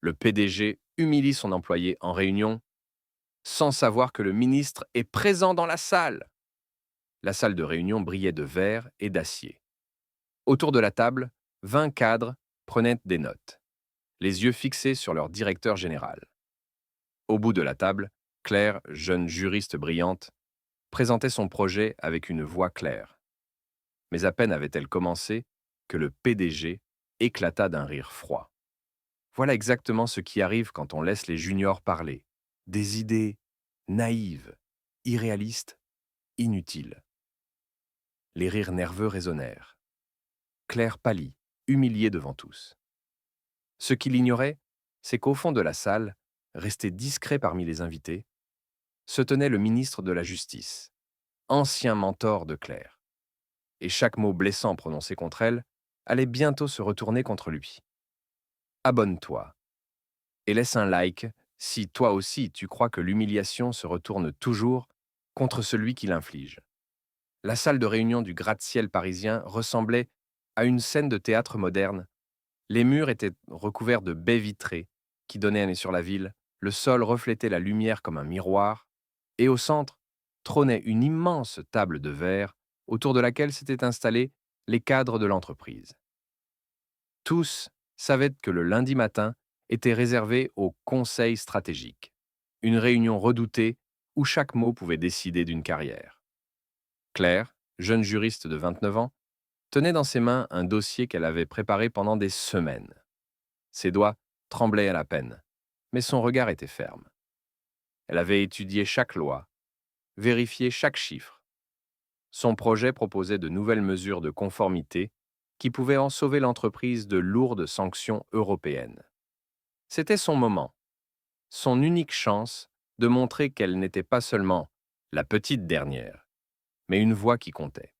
Le PDG humilie son employé en réunion sans savoir que le ministre est présent dans la salle. La salle de réunion brillait de verre et d'acier. Autour de la table, 20 cadres prenaient des notes, les yeux fixés sur leur directeur général. Au bout de la table, Claire, jeune juriste brillante, présentait son projet avec une voix claire. Mais à peine avait-elle commencé que le PDG éclata d'un rire froid. Voilà exactement ce qui arrive quand on laisse les juniors parler. Des idées naïves, irréalistes, inutiles. Les rires nerveux résonnèrent. Claire pâlit, humiliée devant tous. Ce qu'il ignorait, c'est qu'au fond de la salle, resté discret parmi les invités, se tenait le ministre de la Justice, ancien mentor de Claire. Et chaque mot blessant prononcé contre elle allait bientôt se retourner contre lui. Abonne-toi et laisse un like si toi aussi tu crois que l'humiliation se retourne toujours contre celui qui l'inflige. La salle de réunion du gratte-ciel parisien ressemblait à une scène de théâtre moderne. Les murs étaient recouverts de baies vitrées qui donnaient sur la ville, le sol reflétait la lumière comme un miroir, et au centre trônait une immense table de verre autour de laquelle s'étaient installés les cadres de l'entreprise. Tous savaient que le lundi matin était réservé au conseil stratégique, une réunion redoutée où chaque mot pouvait décider d'une carrière. Claire, jeune juriste de 29 ans, tenait dans ses mains un dossier qu'elle avait préparé pendant des semaines. Ses doigts tremblaient à la peine, mais son regard était ferme. Elle avait étudié chaque loi, vérifié chaque chiffre. Son projet proposait de nouvelles mesures de conformité qui pouvaient en sauver l'entreprise de lourdes sanctions européennes. C'était son moment, son unique chance de montrer qu'elle n'était pas seulement la petite dernière, mais une voix qui comptait.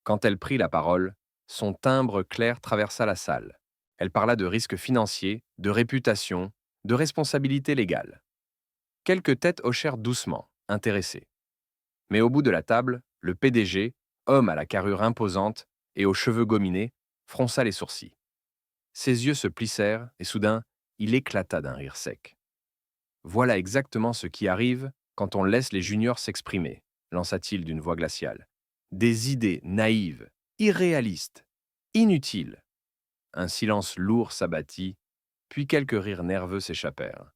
Quand elle prit la parole, son timbre clair traversa la salle. Elle parla de risques financiers, de réputation, de responsabilité légale. Quelques têtes hochèrent doucement, intéressées. Mais au bout de la table, le PDG, homme à la carrure imposante et aux cheveux gominés, fronça les sourcils. Ses yeux se plissèrent et soudain, il éclata d'un rire sec. Voilà exactement ce qui arrive quand on laisse les juniors s'exprimer, lança-t-il d'une voix glaciale. Des idées naïves, irréalistes, inutiles. Un silence lourd s'abattit, puis quelques rires nerveux s'échappèrent,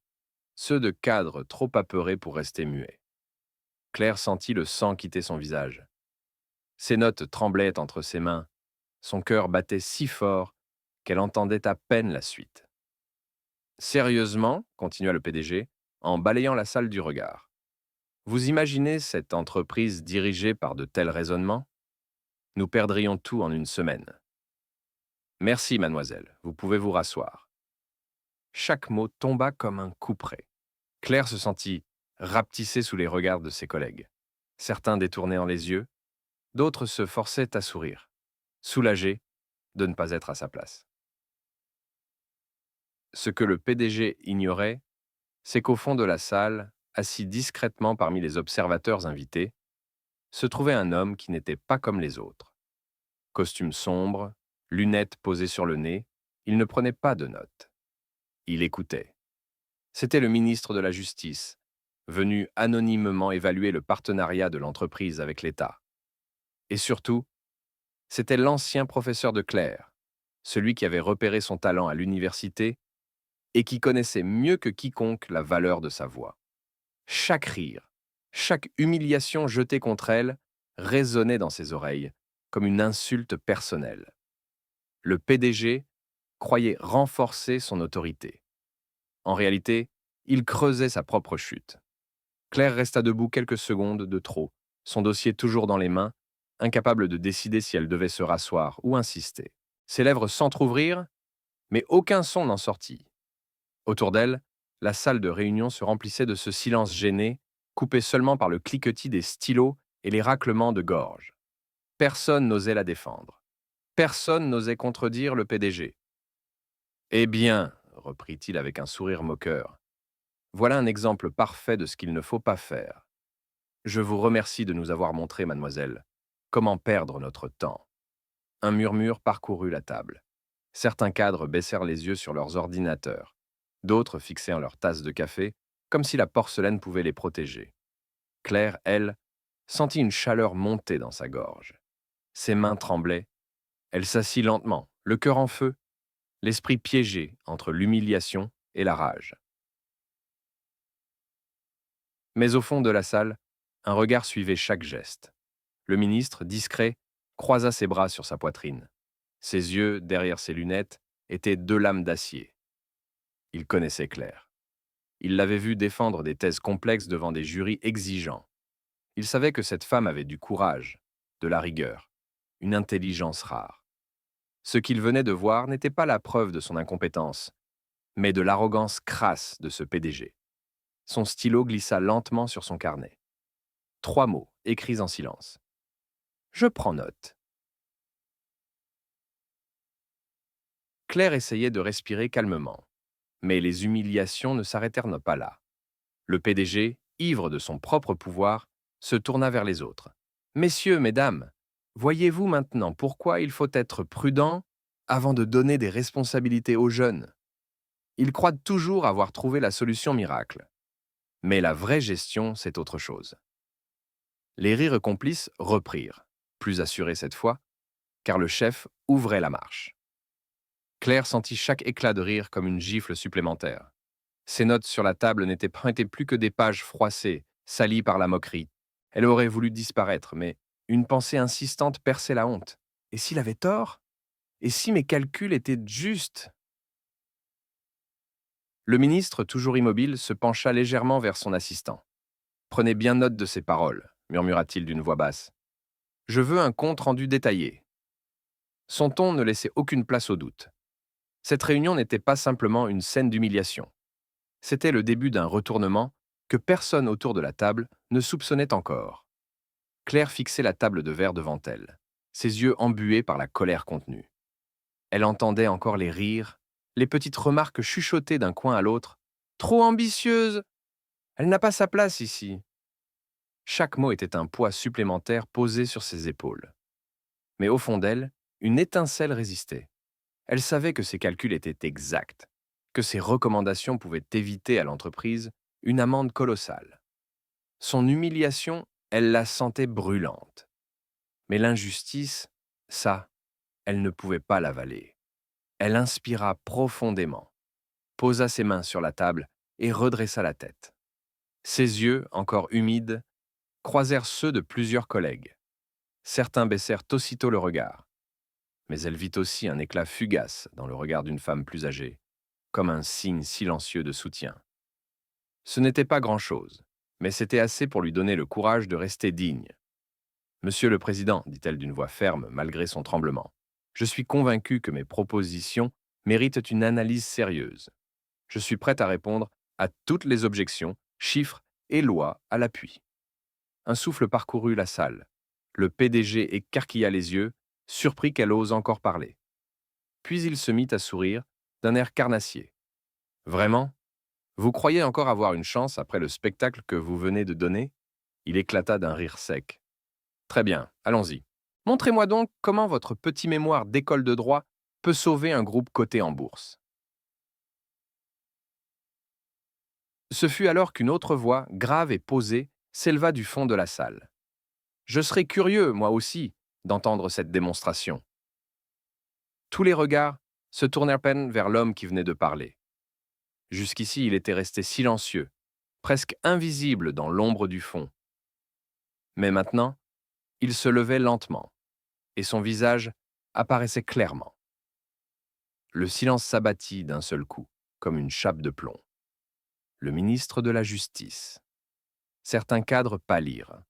ceux de cadres trop apeurés pour rester muets. Claire sentit le sang quitter son visage. Ses notes tremblaient entre ses mains, son cœur battait si fort qu'elle entendait à peine la suite. Sérieusement, continua le PDG, en balayant la salle du regard. Vous imaginez cette entreprise dirigée par de tels raisonnements? Nous perdrions tout en une semaine. Merci, mademoiselle, vous pouvez vous rasseoir. Chaque mot tomba comme un couperet. Claire se sentit rapetissée sous les regards de ses collègues. Certains détournèrent les yeux, d'autres se forçaient à sourire, soulagés de ne pas être à sa place. Ce que le PDG ignorait, c'est qu'au fond de la salle, assis discrètement parmi les observateurs invités, se trouvait un homme qui n'était pas comme les autres. Costume sombre, lunettes posées sur le nez, il ne prenait pas de notes. Il écoutait. C'était le ministre de la Justice, venu anonymement évaluer le partenariat de l'entreprise avec l'État. Et surtout, c'était l'ancien professeur de Claire, celui qui avait repéré son talent à l'université et qui connaissait mieux que quiconque la valeur de sa voix. Chaque rire, chaque humiliation jetée contre elle résonnait dans ses oreilles comme une insulte personnelle. Le PDG croyait renforcer son autorité. En réalité, il creusait sa propre chute. Claire resta debout quelques secondes de trop, son dossier toujours dans les mains, incapable de décider si elle devait se rasseoir ou insister. Ses lèvres s'entr'ouvrirent, mais aucun son n'en sortit. Autour d'elle, la salle de réunion se remplissait de ce silence gêné, coupé seulement par le cliquetis des stylos et les raclements de gorge. Personne n'osait la défendre. Personne n'osait contredire le PDG. Eh bien, reprit-il avec un sourire moqueur, voilà un exemple parfait de ce qu'il ne faut pas faire. Je vous remercie de nous avoir montré, mademoiselle, comment perdre notre temps. Un murmure parcourut la table. Certains cadres baissèrent les yeux sur leurs ordinateurs. D'autres fixaient leur tasse de café, comme si la porcelaine pouvait les protéger. Claire, elle, sentit une chaleur monter dans sa gorge. Ses mains tremblaient. Elle s'assit lentement, le cœur en feu, l'esprit piégé entre l'humiliation et la rage. Mais au fond de la salle, un regard suivait chaque geste. Le ministre, discret, croisa ses bras sur sa poitrine. Ses yeux, derrière ses lunettes, étaient deux lames d'acier. Il connaissait Claire. Il l'avait vue défendre des thèses complexes devant des jurys exigeants. Il savait que cette femme avait du courage, de la rigueur, une intelligence rare. Ce qu'il venait de voir n'était pas la preuve de son incompétence, mais de l'arrogance crasse de ce PDG. Son stylo glissa lentement sur son carnet. 3 mots, écrits en silence. Je prends note. Claire essayait de respirer calmement, mais les humiliations ne s'arrêtèrent pas là. Le PDG, ivre de son propre pouvoir, se tourna vers les autres. Messieurs, mesdames, voyez-vous maintenant pourquoi il faut être prudent avant de donner des responsabilités aux jeunes? Ils croient toujours avoir trouvé la solution miracle. Mais la vraie gestion, c'est autre chose. Les rires complices reprirent, plus assurés cette fois, car le chef ouvrait la marche. Claire sentit chaque éclat de rire comme une gifle supplémentaire. Ses notes sur la table n'étaient plus que des pages froissées, salies par la moquerie. Elle aurait voulu disparaître, mais une pensée insistante perçait la honte. Et s'il avait tort? Et si mes calculs étaient justes? Le ministre, toujours immobile, se pencha légèrement vers son assistant. Prenez bien note de ces paroles, murmura-t-il d'une voix basse. Je veux un compte rendu détaillé. Son ton ne laissait aucune place au doute. Cette réunion n'était pas simplement une scène d'humiliation. C'était le début d'un retournement que personne autour de la table ne soupçonnait encore. Claire fixait la table de verre devant elle, ses yeux embués par la colère contenue. Elle entendait encore les rires, les petites remarques chuchotées d'un coin à l'autre. Trop ambitieuse! Elle n'a pas sa place ici. Chaque mot était un poids supplémentaire posé sur ses épaules. Mais au fond d'elle, une étincelle résistait. Elle savait que ses calculs étaient exacts, que ses recommandations pouvaient éviter à l'entreprise une amende colossale. Son humiliation, elle la sentait brûlante. Mais l'injustice, ça, elle ne pouvait pas l'avaler. Elle inspira profondément, posa ses mains sur la table et redressa la tête. Ses yeux, encore humides, croisèrent ceux de plusieurs collègues. Certains baissèrent aussitôt le regard. Mais elle vit aussi un éclat fugace dans le regard d'une femme plus âgée, comme un signe silencieux de soutien. Ce n'était pas grand-chose, mais c'était assez pour lui donner le courage de rester digne. Monsieur le Président, dit-elle d'une voix ferme malgré son tremblement, je suis convaincue que mes propositions méritent une analyse sérieuse. Je suis prête à répondre à toutes les objections, chiffres et lois à l'appui. Un souffle parcourut la salle. Le PDG écarquilla les yeux, surpris qu'elle ose encore parler. Puis il se mit à sourire, d'un air carnassier. Vraiment? Vous croyez encore avoir une chance après le spectacle que vous venez de donner? Il éclata d'un rire sec. Très bien, allons-y. Montrez-moi donc comment votre petit mémoire d'école de droit peut sauver un groupe coté en bourse. Ce fut alors qu'une autre voix, grave et posée, s'éleva du fond de la salle. Je serais curieux, moi aussi, d'entendre cette démonstration. Tous les regards se tournèrent à peine vers l'homme qui venait de parler. Jusqu'ici, il était resté silencieux, presque invisible dans l'ombre du fond. Mais maintenant, il se levait lentement, et son visage apparaissait clairement. Le silence s'abattit d'un seul coup, comme une chape de plomb. Le ministre de la Justice. Certains cadres pâlirent,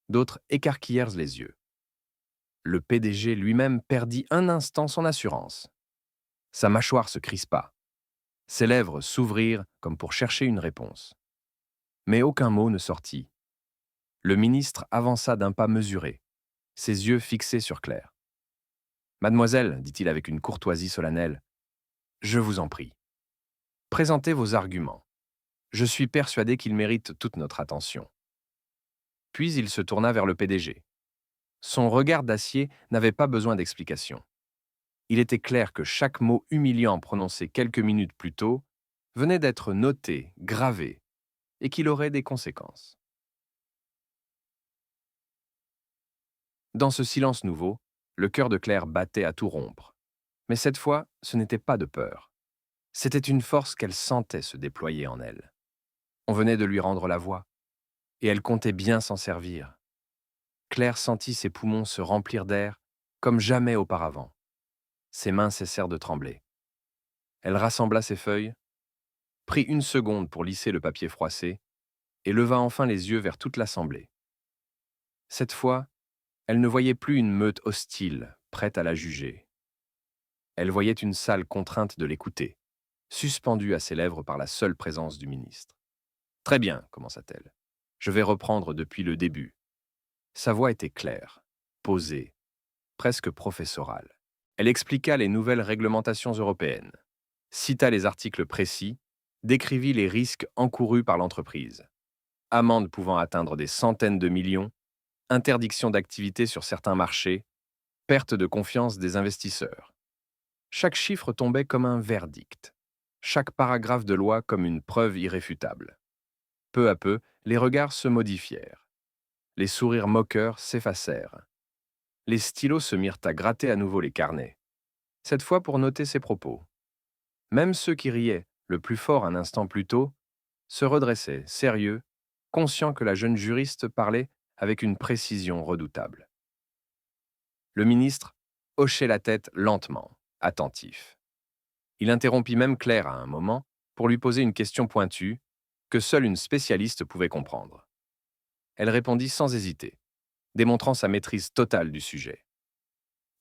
d'autres écarquillèrent les yeux. Le PDG lui-même perdit un instant son assurance. Sa mâchoire se crispa. Ses lèvres s'ouvrirent comme pour chercher une réponse. Mais aucun mot ne sortit. Le ministre avança d'un pas mesuré, ses yeux fixés sur Claire. Mademoiselle, dit-il avec une courtoisie solennelle, je vous en prie. Présentez vos arguments. Je suis persuadé qu'ils méritent toute notre attention. Puis il se tourna vers le PDG. Son regard d'acier n'avait pas besoin d'explication. Il était clair que chaque mot humiliant prononcé quelques minutes plus tôt venait d'être noté, gravé, et qu'il aurait des conséquences. Dans ce silence nouveau, le cœur de Claire battait à tout rompre. Mais cette fois, ce n'était pas de peur. C'était une force qu'elle sentait se déployer en elle. On venait de lui rendre la voix, et elle comptait bien s'en servir. Claire sentit ses poumons se remplir d'air comme jamais auparavant. Ses mains cessèrent de trembler. Elle rassembla ses feuilles, prit une seconde pour lisser le papier froissé, et leva enfin les yeux vers toute l'assemblée. Cette fois, elle ne voyait plus une meute hostile, prête à la juger. Elle voyait une salle contrainte de l'écouter, suspendue à ses lèvres par la seule présence du ministre. « Très bien, commença-t-elle. Je vais reprendre depuis le début. » Sa voix était claire, posée, presque professorale. Elle expliqua les nouvelles réglementations européennes, cita les articles précis, décrivit les risques encourus par l'entreprise. Amendes pouvant atteindre des centaines de millions, interdiction d'activité sur certains marchés, perte de confiance des investisseurs. Chaque chiffre tombait comme un verdict, chaque paragraphe de loi comme une preuve irréfutable. Peu à peu, les regards se modifièrent. Les sourires moqueurs s'effacèrent. Les stylos se mirent à gratter à nouveau les carnets, cette fois pour noter ses propos. Même ceux qui riaient, le plus fort un instant plus tôt, se redressaient, sérieux, conscients que la jeune juriste parlait avec une précision redoutable. Le ministre hochait la tête lentement, attentif. Il interrompit même Claire à un moment pour lui poser une question pointue que seule une spécialiste pouvait comprendre. Elle répondit sans hésiter, démontrant sa maîtrise totale du sujet.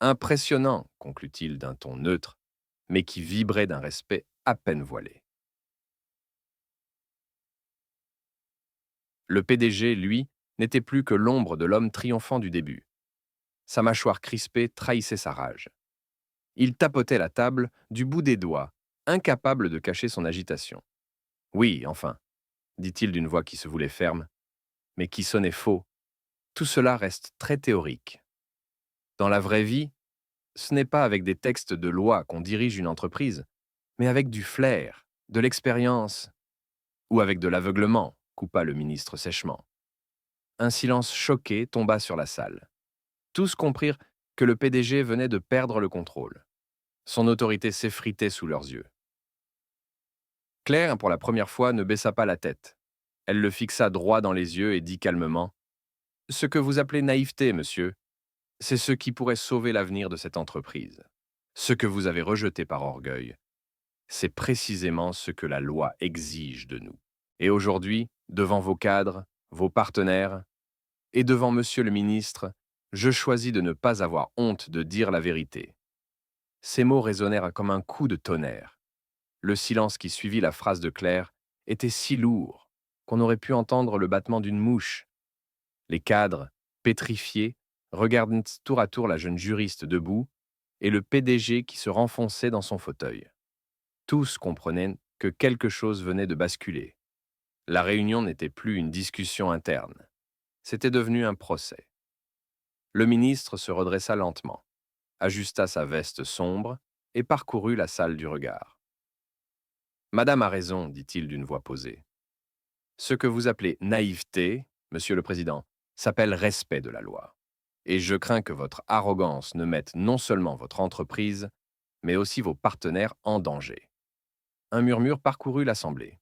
Impressionnant, conclut-il d'un ton neutre, mais qui vibrait d'un respect à peine voilé. Le PDG, lui, n'était plus que l'ombre de l'homme triomphant du début. Sa mâchoire crispée trahissait sa rage. Il tapotait la table du bout des doigts, incapable de cacher son agitation. « Oui, enfin, » dit-il d'une voix qui se voulait ferme, mais qui sonnait faux. Tout cela reste très théorique. Dans la vraie vie, ce n'est pas avec des textes de loi qu'on dirige une entreprise, mais avec du flair, de l'expérience, ou avec de l'aveuglement, coupa le ministre sèchement. Un silence choqué tomba sur la salle. Tous comprirent que le PDG venait de perdre le contrôle. Son autorité s'effritait sous leurs yeux. Claire, pour la première fois, ne baissa pas la tête. Elle le fixa droit dans les yeux et dit calmement : « Ce que vous appelez naïveté, monsieur, c'est ce qui pourrait sauver l'avenir de cette entreprise. Ce que vous avez rejeté par orgueil, c'est précisément ce que la loi exige de nous. Et aujourd'hui, devant vos cadres, vos partenaires, et devant monsieur le ministre, je choisis de ne pas avoir honte de dire la vérité. » Ces mots résonnèrent comme un coup de tonnerre. Le silence qui suivit la phrase de Claire était si lourd qu'on aurait pu entendre le battement d'une mouche. Les cadres, pétrifiés, regardaient tour à tour la jeune juriste debout et le PDG qui se renfonçait dans son fauteuil. Tous comprenaient que quelque chose venait de basculer. La réunion n'était plus une discussion interne. C'était devenu un procès. Le ministre se redressa lentement, ajusta sa veste sombre et parcourut la salle du regard. « Madame a raison, dit-il d'une voix posée. Ce que vous appelez naïveté, Monsieur le Président, s'appelle respect de la loi. Et je crains que votre arrogance ne mette non seulement votre entreprise, mais aussi vos partenaires en danger. » Un murmure parcourut l'assemblée.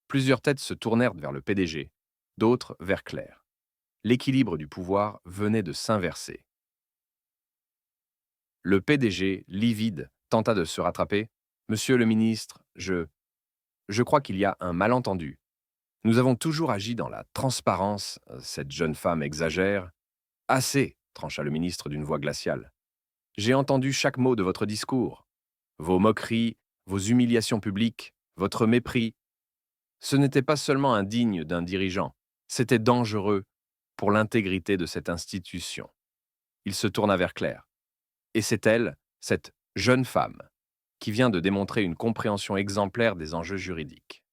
Plusieurs têtes se tournèrent vers le PDG, d'autres vers Claire. L'équilibre du pouvoir venait de s'inverser. Le PDG, livide, tenta de se rattraper. « Monsieur le ministre, je crois qu'il y a un malentendu. Nous avons toujours agi dans la transparence. Cette jeune femme exagère. » « Assez, » trancha le ministre d'une voix glaciale. « J'ai entendu chaque mot de votre discours. Vos moqueries, vos humiliations publiques, votre mépris. Ce n'était pas seulement indigne d'un dirigeant, c'était dangereux pour l'intégrité de cette institution. » Il se tourna vers Claire. « Et c'est elle, cette jeune femme, qui vient de démontrer une compréhension exemplaire des enjeux juridiques.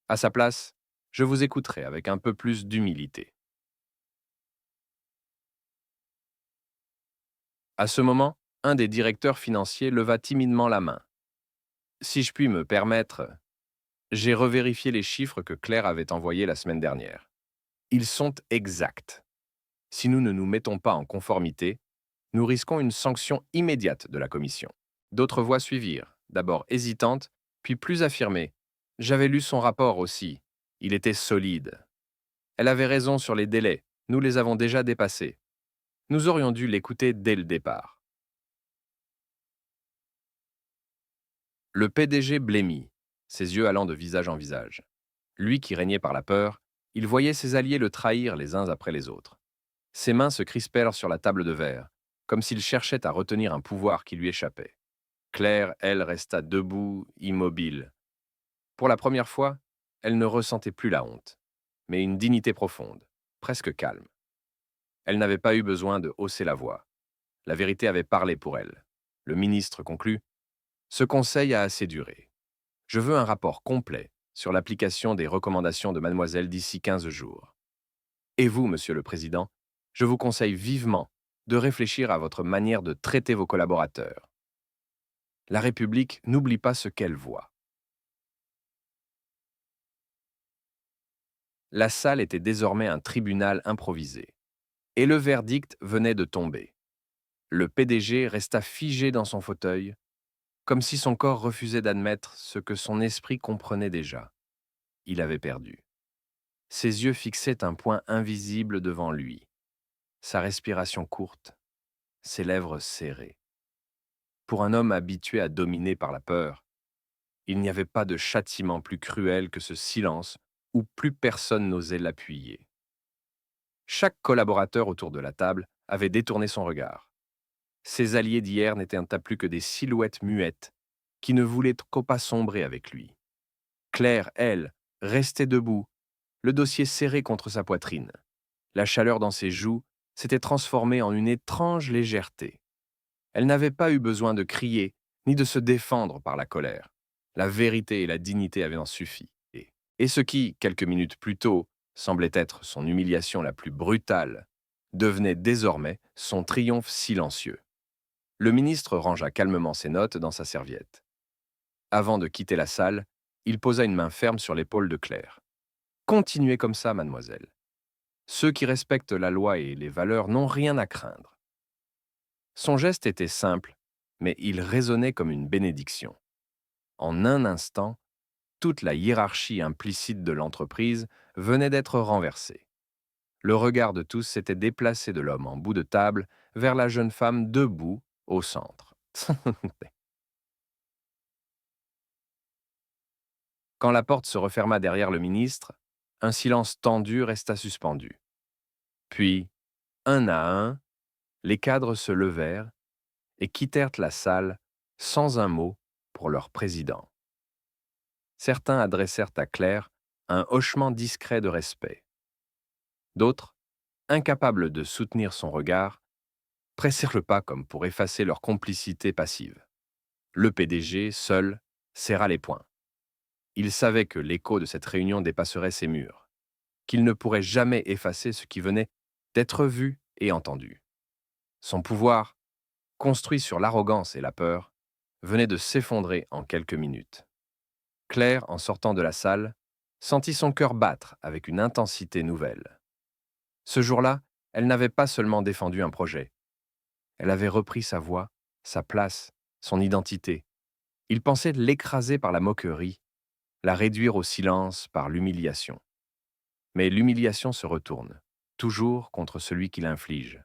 À sa place, je vous écouterai avec un peu plus d'humilité. » À ce moment, un des directeurs financiers leva timidement la main. « Si je puis me permettre, J'ai revérifié les chiffres que Claire avait envoyés la semaine dernière. Ils sont exacts. Si nous ne nous mettons pas en conformité, nous risquons une sanction immédiate de la commission. D'autres voix suivirent, d'abord hésitantes, puis plus affirmées. J'avais lu son rapport aussi. Il était solide. Elle avait raison sur les délais. Nous les avons déjà dépassés. Nous aurions dû l'écouter dès le départ. Le PDG blêmit, ses yeux allant de visage en visage. Lui qui régnait par la peur, il voyait ses alliés le trahir les uns après les autres. Ses mains se crispèrent sur la table de verre, comme s'il cherchait à retenir un pouvoir qui lui échappait. Claire, elle, resta debout, immobile. Pour la première fois, elle ne ressentait plus la honte, mais une dignité profonde, presque calme. Elle n'avait pas eu besoin de hausser la voix. La vérité avait parlé pour elle. Le ministre conclut: ce conseil a assez duré. Je veux un rapport complet sur l'application des recommandations de mademoiselle d'ici 15 jours. Et vous, monsieur le président, je vous conseille vivement de réfléchir à votre manière de traiter vos collaborateurs. La République n'oublie pas ce qu'elle voit. La salle était désormais un tribunal improvisé. Et le verdict venait de tomber. Le PDG resta figé dans son fauteuil, comme si son corps refusait d'admettre ce que son esprit comprenait déjà. Il avait perdu. Ses yeux fixaient un point invisible devant lui, sa respiration courte, ses lèvres serrées. Pour un homme habitué à dominer par la peur, il n'y avait pas de châtiment plus cruel que ce silence où plus personne n'osait l'appuyer. Chaque collaborateur autour de la table avait détourné son regard. Ses alliés d'hier n'étaient plus que des silhouettes muettes qui ne voulaient qu'au pas sombrer avec lui. Claire, elle, restait debout, le dossier serré contre sa poitrine. La chaleur dans ses joues s'était transformée en une étrange légèreté. Elle n'avait pas eu besoin de crier ni de se défendre par la colère. La vérité et la dignité avaient en suffi. Et ce qui, quelques minutes plus tôt, semblait être son humiliation la plus brutale, devenait désormais son triomphe silencieux. Le ministre rangea calmement ses notes dans sa serviette. Avant de quitter la salle, il posa une main ferme sur l'épaule de Claire. Continuez comme ça, mademoiselle. Ceux qui respectent la loi et les valeurs n'ont rien à craindre. Son geste était simple, mais il résonnait comme une bénédiction. En un instant, toute la hiérarchie implicite de l'entreprise venait d'être renversée. Le regard de tous s'était déplacé de l'homme en bout de table vers la jeune femme debout au centre. Quand la porte se referma derrière le ministre, un silence tendu resta suspendu. Puis, un à un, les cadres se levèrent et quittèrent la salle sans un mot pour leur président. Certains adressèrent à Claire un hochement discret de respect. D'autres, incapables de soutenir son regard, pressèrent le pas comme pour effacer leur complicité passive. Le PDG, seul, serra les poings. Il savait que l'écho de cette réunion dépasserait ses murs, qu'il ne pourrait jamais effacer ce qui venait d'être vu et entendu. Son pouvoir, construit sur l'arrogance et la peur, venait de s'effondrer en quelques minutes. Claire, en sortant de la salle, sentit son cœur battre avec une intensité nouvelle. Ce jour-là, elle n'avait pas seulement défendu un projet. Elle avait repris sa voix, sa place, son identité. Il pensait l'écraser par la moquerie, la réduire au silence par l'humiliation. Mais l'humiliation se retourne, toujours contre celui qui l'inflige.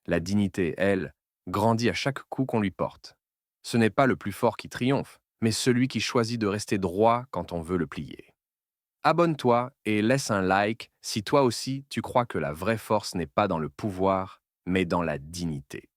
La dignité, elle, grandit à chaque coup qu'on lui porte. Ce n'est pas le plus fort qui triomphe, mais celui qui choisit de rester droit quand on veut le plier. Abonne-toi et laisse un like si toi aussi tu crois que la vraie force n'est pas dans le pouvoir, mais dans la dignité.